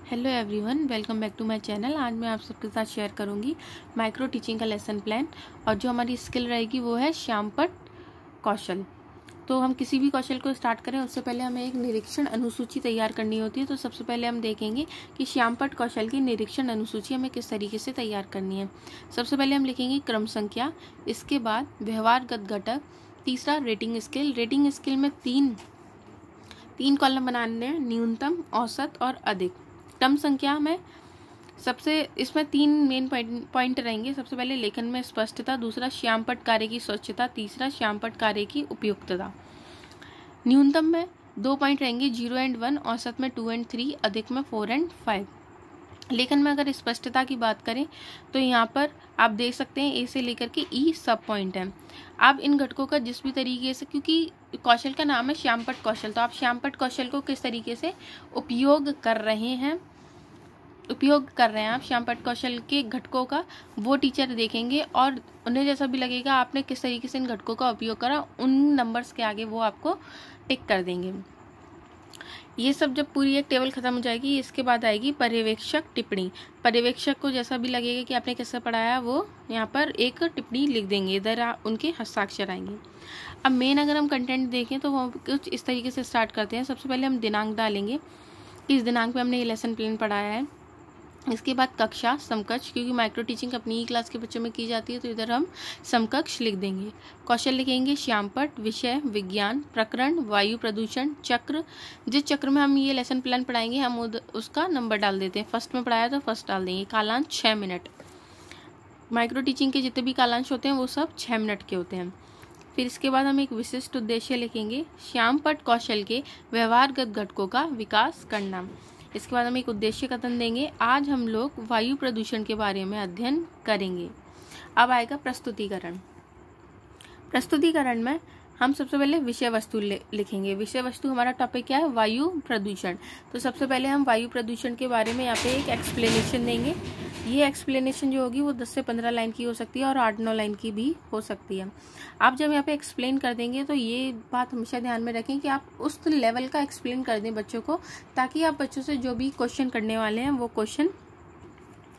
Hello everyone, welcome back to my channel. आज मैं आप सबके साथ शेयर करूंगी माइक्रो टीचिंग का लेसन प्लान। और जो हमारी स्किल रहेगी वो है श्यामपट कौशल। तो हम किसी भी कौशल को स्टार्ट करें उससे पहले हमें एक निरीक्षण अनुसूची तैयार करनी होती है। तो सबसे पहले हम देखेंगे कि श्यामपट कौशल की निरीक्षण अनुसूची हमें किस तरीके से तैयार करनी है। सबसे पहले हम लिखेंगे क्रम संख्या, इसके बाद व्यवहारगत घटक, तीसरा रेटिंग स्केल। रेटिंग स्केल में तीन कॉलम बनाने हैं, न्यूनतम, औसत और अधिक। क्रम संख्या में इसमें तीन मेन पॉइंट रहेंगे। सबसे पहले लेखन में स्पष्टता, दूसरा श्यामपट कार्य की स्वच्छता, तीसरा श्यामपट कार्य की उपयुक्तता। न्यूनतम में 2 पॉइंट रहेंगे, 0 और 1, औसत में 2 और 3, अधिक में 4 और 5। लेखन में अगर स्पष्टता की बात करें तो यहाँ पर आप देख सकते हैं ए से लेकर के ई सब पॉइंट हैं। आप इन घटकों का जिस भी तरीके से, क्योंकि कौशल का नाम है श्यामपट कौशल, तो आप श्यामपट कौशल को किस तरीके से उपयोग कर रहे हैं आप श्यामपट कौशल के घटकों का, वो टीचर देखेंगे और उन्हें जैसा भी लगेगा आपने किस तरीके से इन घटकों का उपयोग करा, उन नंबर्स के आगे वो आपको टिक कर देंगे। ये सब जब पूरी एक टेबल खत्म हो जाएगी, इसके बाद आएगी पर्यवेक्षक टिप्पणी। पर्यवेक्षक को जैसा भी लगेगा कि आपने कैसे पढ़ाया, वो यहाँ पर एक टिप्पणी लिख देंगे, इधर उनके हस्ताक्षर आएंगे। अब मेन अगर हम कंटेंट देखें तो वो कुछ इस तरीके से स्टार्ट करते हैं। सबसे पहले हम दिनांक डालेंगे, इस दिनांक पे हमने ये लेसन प्लान पढ़ाया है। इसके बाद कक्षा, समकक्ष, क्योंकि माइक्रो टीचिंग अपनी ही क्लास के बच्चों में की जाती है तो इधर हम समकक्ष लिख देंगे। कौशल लिखेंगे श्यामपट, विषय विज्ञान, प्रकरण वायु प्रदूषण, चक्र, जिस चक्र में हम ये लेसन प्लान पढ़ाएंगे हम उसका नंबर डाल देते हैं। फर्स्ट में पढ़ाया तो फर्स्ट डाल देंगे। कालांश 6 मिनट। माइक्रो टीचिंग के जितने भी कालांश होते हैं वो सब 6 मिनट के होते हैं। फिर इसके बाद हम एक विशिष्ट उद्देश्य लिखेंगे, श्यामपट कौशल के व्यवहारगत घटकों का विकास करना। इसके बाद हम एक उद्देश्य कथन देंगे, आज हम लोग वायु प्रदूषण के बारे में अध्ययन करेंगे। अब आएगा प्रस्तुतिकरण। प्रस्तुतिकरण में हम सबसे पहले विषय वस्तु लिखेंगे। विषय वस्तु हमारा टॉपिक क्या है, वायु प्रदूषण। तो सबसे पहले हम वायु प्रदूषण के बारे में यहाँ पे एक एक्सप्लेनेशन देंगे। ये एक्सप्लेनेशन जो होगी वो 10 से 15 लाइन की हो सकती है और 8-9 लाइन की भी हो सकती है। आप जब यहाँ पे एक्सप्लेन कर देंगे तो ये बात हमेशा ध्यान में रखें कि आप उस लेवल का एक्सप्लेन कर दें बच्चों को, ताकि आप बच्चों से जो भी क्वेश्चन करने वाले हैं वो क्वेश्चन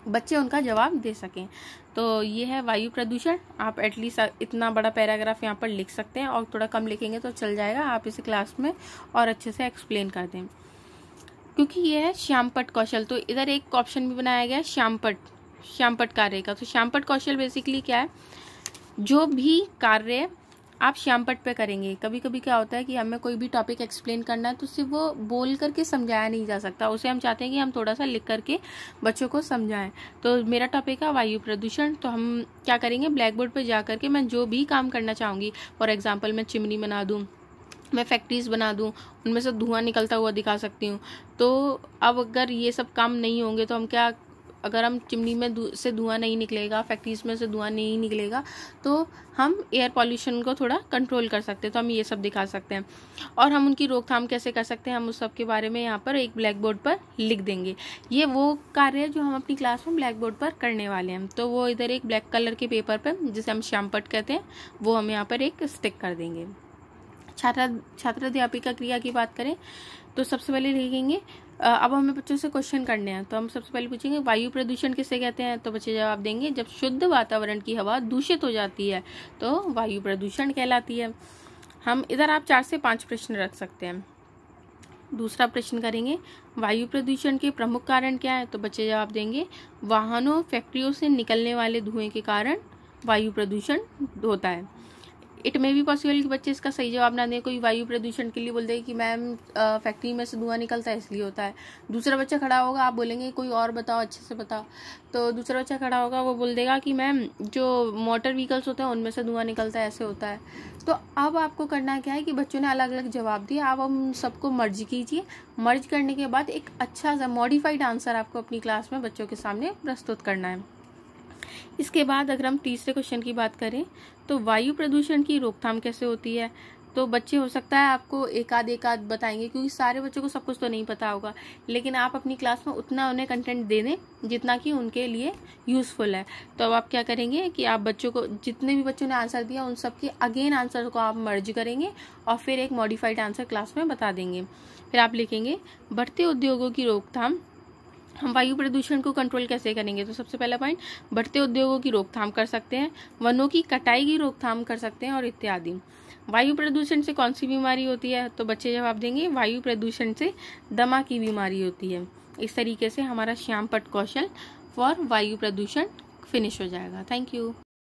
बच्चे उनका जवाब दे सकें। तो ये है वायु प्रदूषण। आप एटलीस्ट इतना बड़ा पैराग्राफ यहाँ पर लिख सकते हैं, और थोड़ा कम लिखेंगे तो चल जाएगा। आप इसे क्लास में और अच्छे से एक्सप्लेन कर दें, क्योंकि ये है श्यामपट कौशल। तो इधर एक ऑप्शन भी बनाया गया है श्यामपट कार्य का। तो श्यामपट कौशल बेसिकली क्या है, जो भी कार्य आप श्यामपट पे करेंगे। कभी कभी क्या होता है कि हमें कोई भी टॉपिक एक्सप्लेन करना है तो सिर्फ वो बोल करके समझाया नहीं जा सकता, उसे हम चाहते हैं कि हम थोड़ा सा लिख करके बच्चों को समझाएं। तो मेरा टॉपिक है वायु प्रदूषण। तो हम क्या करेंगे, ब्लैक बोर्ड पर जा करके मैं जो भी काम करना चाहूँगी, फॉर एग्जाम्पल मैं चिमनी बना दूँ, मैं फैक्ट्रीज बना दूं, उनमें से धुआं निकलता हुआ दिखा सकती हूँ। तो अब अगर ये सब काम नहीं होंगे तो हम क्या, अगर हम चिमनी में से धुआं नहीं निकलेगा, फैक्ट्रीज में से धुआं नहीं निकलेगा, तो हम एयर पॉल्यूशन को थोड़ा कंट्रोल कर सकते हैं। तो हम ये सब दिखा सकते हैं, और हम उनकी रोकथाम कैसे कर सकते हैं, हम उस सब के बारे में यहाँ पर एक ब्लैक बोर्ड पर लिख देंगे। ये वो कार्य है जो हम अपनी क्लास में ब्लैक बोर्ड पर करने वाले हैं। तो वो इधर एक ब्लैक कलर के पेपर पर, जिसे हम श्यामपट कहते हैं, वो हम यहाँ पर एक स्टिक कर देंगे। छात्र अध्यापिका क्रिया की बात करें तो सबसे पहले लिखेंगे, अब हमें बच्चों से क्वेश्चन करने हैं। तो हम सबसे पहले पूछेंगे वायु प्रदूषण किसे कहते हैं। तो बच्चे जवाब देंगे, जब शुद्ध वातावरण की हवा दूषित हो जाती है तो वायु प्रदूषण कहलाती है। हम इधर आप 4 से 5 प्रश्न रख सकते हैं। दूसरा प्रश्न करेंगे, वायु प्रदूषण के प्रमुख कारण क्या है। तो बच्चे जवाब देंगे, वाहनों, फैक्ट्रियों से निकलने वाले धुएं के कारण वायु प्रदूषण होता है। इट मे बी पॉसिबल कि बच्चे इसका सही जवाब ना दें। कोई वायु प्रदूषण के लिए बोल देगा कि मैम फैक्ट्री में से धुआं निकलता है इसलिए होता है। दूसरा बच्चा खड़ा होगा, आप बोलेंगे कोई और बताओ, अच्छे से बताओ। तो दूसरा बच्चा खड़ा होगा, वो बोल देगा कि मैम जो मोटर व्हीकल्स होते हैं उनमें से धुआं निकलता है, ऐसे होता है। तो अब आपको करना क्या है कि बच्चों ने अलग अलग जवाब दिए, आप हम सबको मर्ज कीजिए। मर्ज करने के बाद एक अच्छा सा मॉडिफाइड आंसर आपको अपनी क्लास में बच्चों के सामने प्रस्तुत करना है। इसके बाद अगर हम तीसरे क्वेश्चन की बात करें तो वायु प्रदूषण की रोकथाम कैसे होती है। तो बच्चे हो सकता है आपको एक आध बताएंगे, क्योंकि सारे बच्चों को सब कुछ तो नहीं पता होगा, लेकिन आप अपनी क्लास में उतना उन्हें कंटेंट दे दें जितना कि उनके लिए यूजफुल है। तो अब आप क्या करेंगे कि आप बच्चों को, जितने भी बच्चों ने आंसर दिया उन सबके अगेन आंसर को आप मर्ज करेंगे और फिर एक मॉडिफाइड आंसर क्लास में बता देंगे। फिर आप लिखेंगे, बढ़ते उद्योगों की रोकथाम हम वायु प्रदूषण को कंट्रोल कैसे करेंगे? तो सबसे पहला पॉइंट, बढ़ते उद्योगों की रोकथाम कर सकते हैं, वनों की कटाई की रोकथाम कर सकते हैं और इत्यादि। वायु प्रदूषण से कौन सी बीमारी होती है? तो बच्चे जवाब देंगे वायु प्रदूषण से दमा की बीमारी होती है। इस तरीके से हमारा श्यामपट्ट कौशल फॉर वायु प्रदूषण फिनिश हो जाएगा। Thank you.